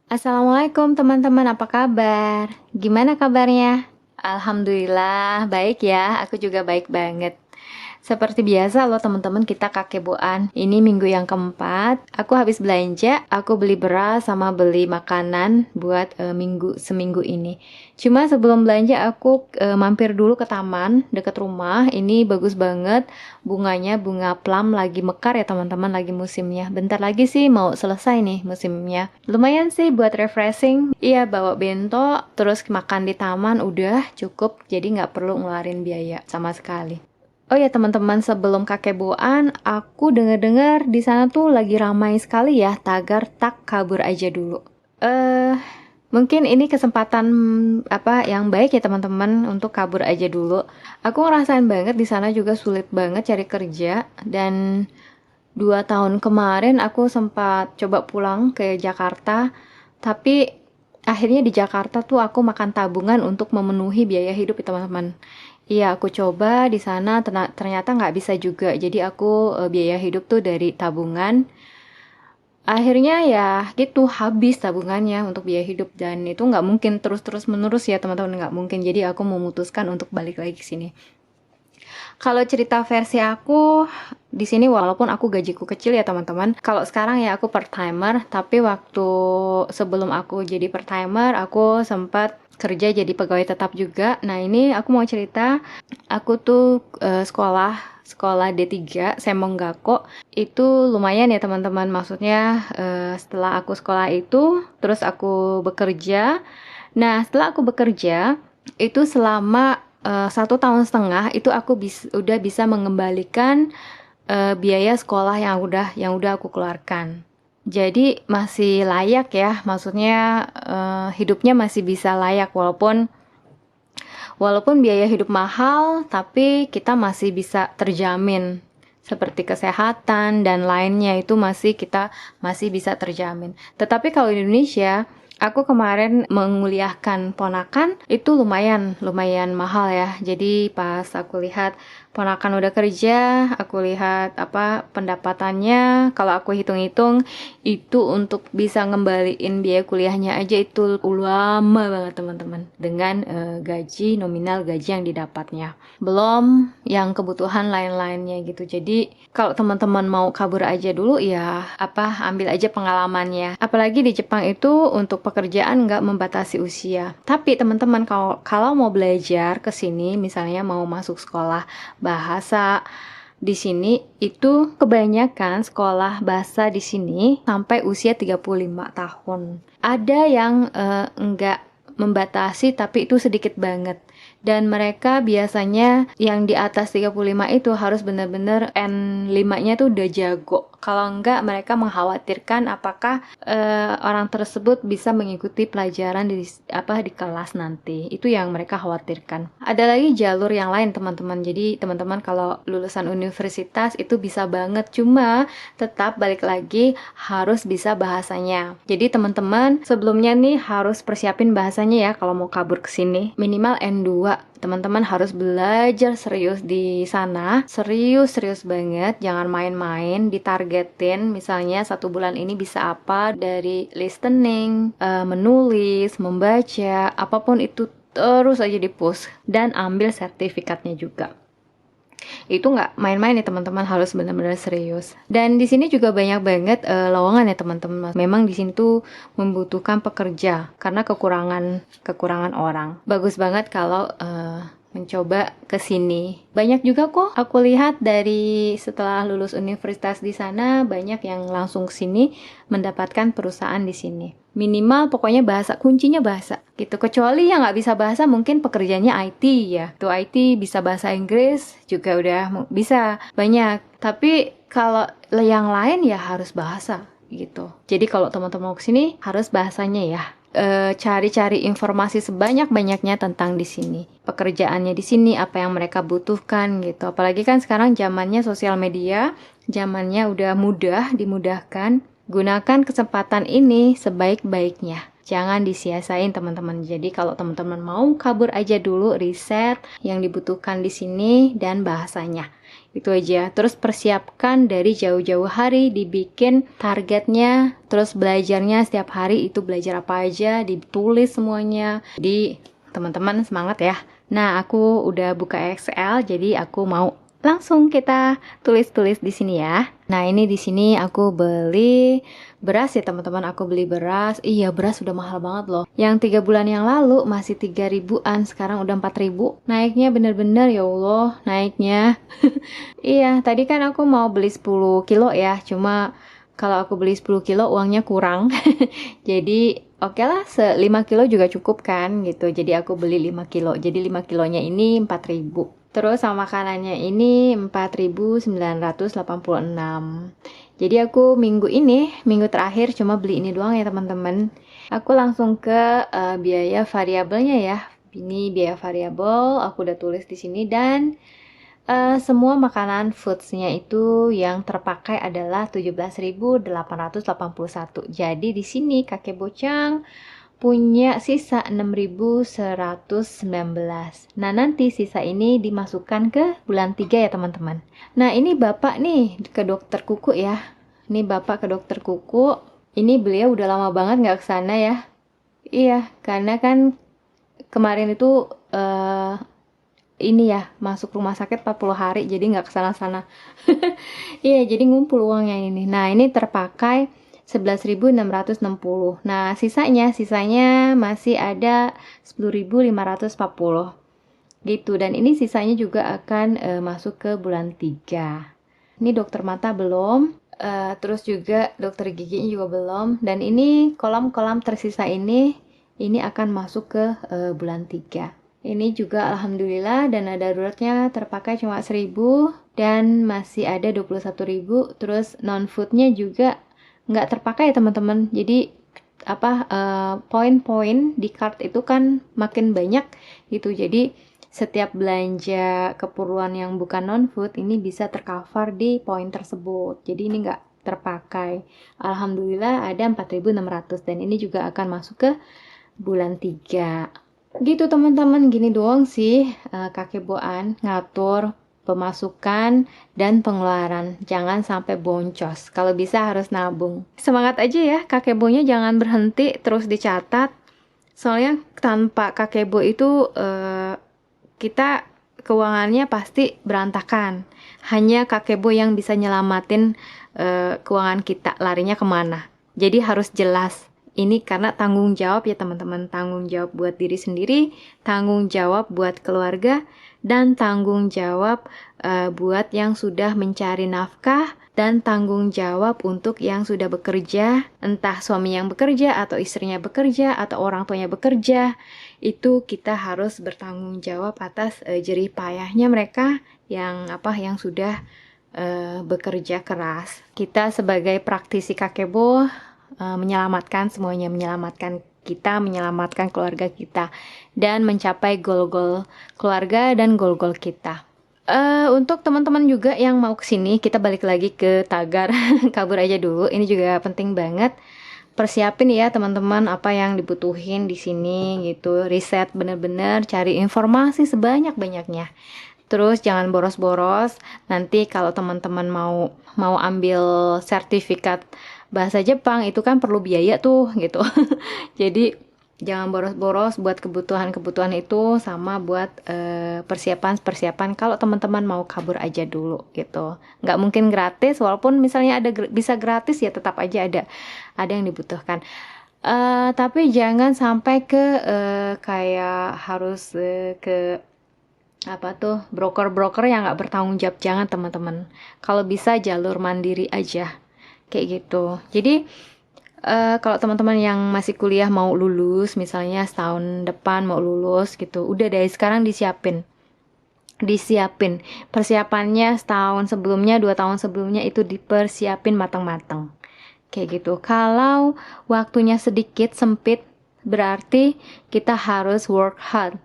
Assalamualaikum teman-teman, apa kabar? Gimana kabarnya? Alhamdulillah, baik ya, aku juga baik banget. Seperti biasa loh teman-teman, kita kakeboan. Ini minggu yang keempat, aku habis belanja, aku beli beras sama beli makanan buat seminggu ini. Cuma sebelum belanja aku mampir dulu ke taman dekat rumah. Ini bagus banget, bunganya bunga plum lagi mekar ya teman-teman, lagi musimnya. Bentar lagi sih mau selesai nih musimnya. Lumayan sih buat refreshing. Iya, bawa bento, terus makan di taman udah cukup, jadi nggak perlu ngeluarin biaya sama sekali. Oh ya teman-teman, sebelum kakeboan, aku dengar-dengar di sana tuh lagi ramai sekali ya tagar tak kabur aja dulu. Eh, Mungkin ini kesempatan apa yang baik ya teman-teman untuk kabur aja dulu. Aku ngerasain banget di sana juga sulit banget cari kerja, dan 2 tahun kemarin aku sempat coba pulang ke Jakarta, tapi akhirnya di Jakarta tuh aku makan tabungan untuk memenuhi biaya hidup ya teman-teman. Iya, aku coba di sana ternyata nggak bisa juga. Jadi aku biaya hidup tuh dari tabungan. Akhirnya ya gitu habis tabungannya untuk biaya hidup, dan itu nggak mungkin terus-terus menerus ya teman-teman, nggak mungkin. Jadi aku memutuskan untuk balik lagi ke sini. Kalau cerita versi aku di sini, walaupun aku gajiku kecil ya teman-teman. Kalau sekarang ya aku part timer, tapi waktu sebelum aku jadi part timer, aku sempat kerja jadi pegawai tetap juga. Nah, ini aku mau cerita, aku tuh sekolah D3 Semonggako. Itu lumayan ya teman-teman. Maksudnya setelah aku sekolah itu terus aku bekerja. Nah, setelah aku bekerja itu selama 1 tahun setengah itu aku udah bisa mengembalikan biaya sekolah yang udah aku keluarkan. Jadi masih layak ya, maksudnya hidupnya masih bisa layak, walaupun biaya hidup mahal, tapi kita masih bisa terjamin. Seperti kesehatan dan lainnya itu kita masih bisa terjamin. Tetapi kalau di Indonesia, aku kemarin menguliahkan ponakan itu lumayan mahal ya. Jadi pas aku lihat ponakan udah kerja, aku lihat apa pendapatannya, kalau aku hitung-hitung itu untuk bisa ngembaliin biaya kuliahnya aja itu lama banget teman-teman, dengan gaji nominal gaji yang didapatnya. Belum yang kebutuhan lain-lainnya gitu. Jadi kalau teman-teman mau kabur aja dulu ya ambil aja pengalamannya. Apalagi di Jepang itu untuk pekerjaan nggak membatasi usia. Tapi teman-teman kalau mau belajar ke sini, misalnya mau masuk sekolah bahasa di sini, itu kebanyakan sekolah bahasa di sini sampai usia 35 tahun. Ada yang enggak membatasi, tapi itu sedikit banget. Dan mereka biasanya yang di atas 35 itu harus benar-benar N5-nya tuh udah jago. Kalau enggak, mereka mengkhawatirkan apakah orang tersebut bisa mengikuti pelajaran di kelas nanti. Itu yang mereka khawatirkan. Ada lagi jalur yang lain teman-teman. Jadi teman-teman kalau lulusan universitas itu bisa banget, cuma tetap balik lagi harus bisa bahasanya. Jadi teman-teman sebelumnya nih harus persiapin bahasanya ya kalau mau kabur ke sini. Minimal N2. Teman-teman harus belajar serius di sana, serius banget, jangan main-main, ditargetin. Misalnya 1 bulan ini bisa apa dari listening, menulis, membaca, apapun itu terus aja di-push, dan ambil sertifikatnya juga. Itu nggak main-main ya teman-teman, harus benar-benar serius. Dan di sini juga banyak banget lowongan ya teman-teman. Memang di sini tuh membutuhkan pekerja karena kekurangan orang. Bagus banget kalau mencoba ke sini. Banyak juga kok aku lihat dari setelah lulus universitas di sana, banyak yang langsung ke sini mendapatkan perusahaan di sini. Minimal pokoknya kuncinya bahasa gitu. Kecuali yang nggak bisa bahasa, mungkin pekerjaannya IT ya. Tuh IT bisa bahasa Inggris juga udah bisa banyak. Tapi kalau yang lain ya harus bahasa gitu. Jadi kalau teman-teman mau kesini harus bahasanya ya. Cari-cari informasi sebanyak-banyaknya tentang di sini, pekerjaannya di sini, apa yang mereka butuhkan gitu. Apalagi kan sekarang zamannya sosial media, zamannya udah dimudahkan. Gunakan kesempatan ini sebaik-baiknya. Jangan disia-siain teman-teman. Jadi kalau teman-teman mau kabur aja dulu, riset yang dibutuhkan di sini dan bahasanya. Itu aja. Terus persiapkan dari jauh-jauh hari, dibikin targetnya, terus belajarnya setiap hari itu belajar apa aja, ditulis semuanya. Jadi teman-teman semangat ya. Nah, aku udah buka Excel, jadi aku mau langsung kita tulis-tulis di sini ya. Nah, ini di sini aku beli beras ya teman-teman, aku beli beras. Iya, beras udah mahal banget loh. Yang 3 bulan yang lalu masih 3 ribuan, sekarang udah 4 ribu. Naiknya bener-bener ya Allah, naiknya. Iya, tadi kan aku mau beli 10 kilo ya, cuma kalau aku beli 10 kilo uangnya kurang. Jadi oke lah, 5 kilo juga cukup kan gitu. Jadi aku beli 5 kilo. Jadi 5 kilonya ini 4 ribu. Terus sama makanannya ini 4.986. Jadi aku minggu terakhir cuma beli ini doang ya teman-teman. Aku langsung ke biaya variabelnya ya. Ini biaya variabel, aku udah tulis di sini dan semua makanan foods-nya itu yang terpakai adalah 17.881. Jadi di sini kakek bocang punya sisa 6.119. Nah, nanti sisa ini dimasukkan ke bulan 3 ya teman-teman. Nah, ini Bapak nih ke dokter kuku ya. Ini Bapak ke dokter kuku. Ini beliau udah lama banget nggak ke sana ya. Iya, karena kan kemarin itu ini ya, masuk rumah sakit 40 hari, jadi nggak kesana-sana. Iya, jadi ngumpul uangnya ini. Nah, ini terpakai 11.660. Nah, sisanya masih ada 10.540. Gitu, dan ini sisanya juga akan masuk ke bulan 3. Ini dokter mata belum, terus juga dokter giginya juga belum, dan ini kolam-kolam tersisa ini akan masuk ke bulan 3. Ini juga alhamdulillah dana daruratnya terpakai cuma 1.000 dan masih ada 21.000. Terus non foodnya juga nggak terpakai ya teman-teman. Jadi poin-poin di card itu kan makin banyak gitu. Jadi setiap belanja keperluan yang bukan non food ini bisa tercover di poin tersebut. Jadi ini nggak terpakai. Alhamdulillah ada 4.600 dan ini juga akan masuk ke bulan 3. Gitu teman-teman, gini doang sih kakek Boan ngatur pemasukan dan pengeluaran. Jangan sampai boncos. Kalau bisa harus nabung. Semangat aja ya, kakek Bonya jangan berhenti, terus dicatat. Soalnya tanpa kakek Bo itu kita keuangannya pasti berantakan. Hanya kakek Bo yang bisa nyelamatin keuangan kita, larinya kemana. Jadi harus jelas. Ini karena tanggung jawab ya teman-teman, tanggung jawab buat diri sendiri, tanggung jawab buat keluarga, dan tanggung jawab buat yang sudah mencari nafkah, dan tanggung jawab untuk yang sudah bekerja, entah suami yang bekerja, atau istrinya bekerja, atau orang tuanya bekerja. Itu kita harus bertanggung jawab atas jerih payahnya mereka yang sudah bekerja keras. Kita sebagai praktisi kakebo menyelamatkan semuanya, menyelamatkan kita, menyelamatkan keluarga kita, dan mencapai goal-goal keluarga dan goal-goal kita. Untuk teman-teman juga yang mau kesini, kita balik lagi ke tagar kabur aja dulu. Ini juga penting banget. Persiapin ya teman-teman apa yang dibutuhin di sini gitu. Riset bener-bener, cari informasi sebanyak-banyaknya. Terus jangan boros-boros. Nanti kalau teman-teman mau ambil sertifikat bahasa Jepang itu kan perlu biaya tuh gitu. Jadi jangan boros-boros buat kebutuhan-kebutuhan itu, sama buat persiapan kalau teman-teman mau kabur aja dulu gitu. Nggak mungkin gratis, walaupun misalnya bisa gratis ya tetap aja ada yang dibutuhkan. Tapi jangan sampai ke kayak harus ke broker-broker yang nggak bertanggung jawab. Jangan teman-teman. Kalau bisa jalur mandiri aja kayak gitu. Jadi kalau teman-teman yang masih kuliah mau lulus, misalnya setahun depan mau lulus gitu, udah dari sekarang disiapin persiapannya setahun sebelumnya, 2 tahun sebelumnya itu dipersiapin matang-matang kayak gitu. Kalau waktunya sedikit sempit, berarti kita harus work hard,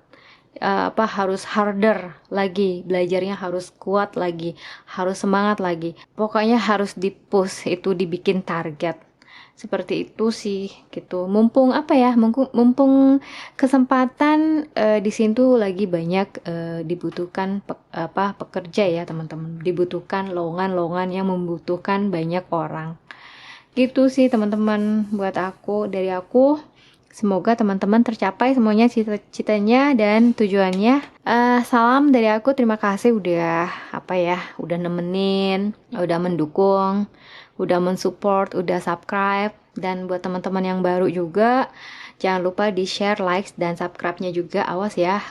harus harder lagi, belajarnya harus kuat lagi, harus semangat lagi. Pokoknya harus di-push, itu dibikin target. Seperti itu sih gitu. Mumpung apa ya? Mumpung kesempatan di sini tuh lagi banyak dibutuhkan pekerja ya, teman-teman. Dibutuhkan lowongan-lowongan yang membutuhkan banyak orang. Gitu sih teman-teman buat aku, dari aku. Semoga teman-teman tercapai semuanya cita-citanya dan tujuannya. Salam dari aku, terima kasih udah udah nemenin, udah mendukung, udah mensupport, udah subscribe. Dan buat teman-teman yang baru juga, jangan lupa di share, likes, dan subscribe-nya juga, awas ya.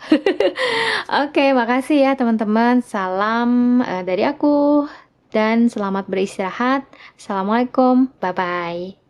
Oke, makasih ya teman-teman. Salam dari aku dan selamat beristirahat. Assalamualaikum, bye-bye.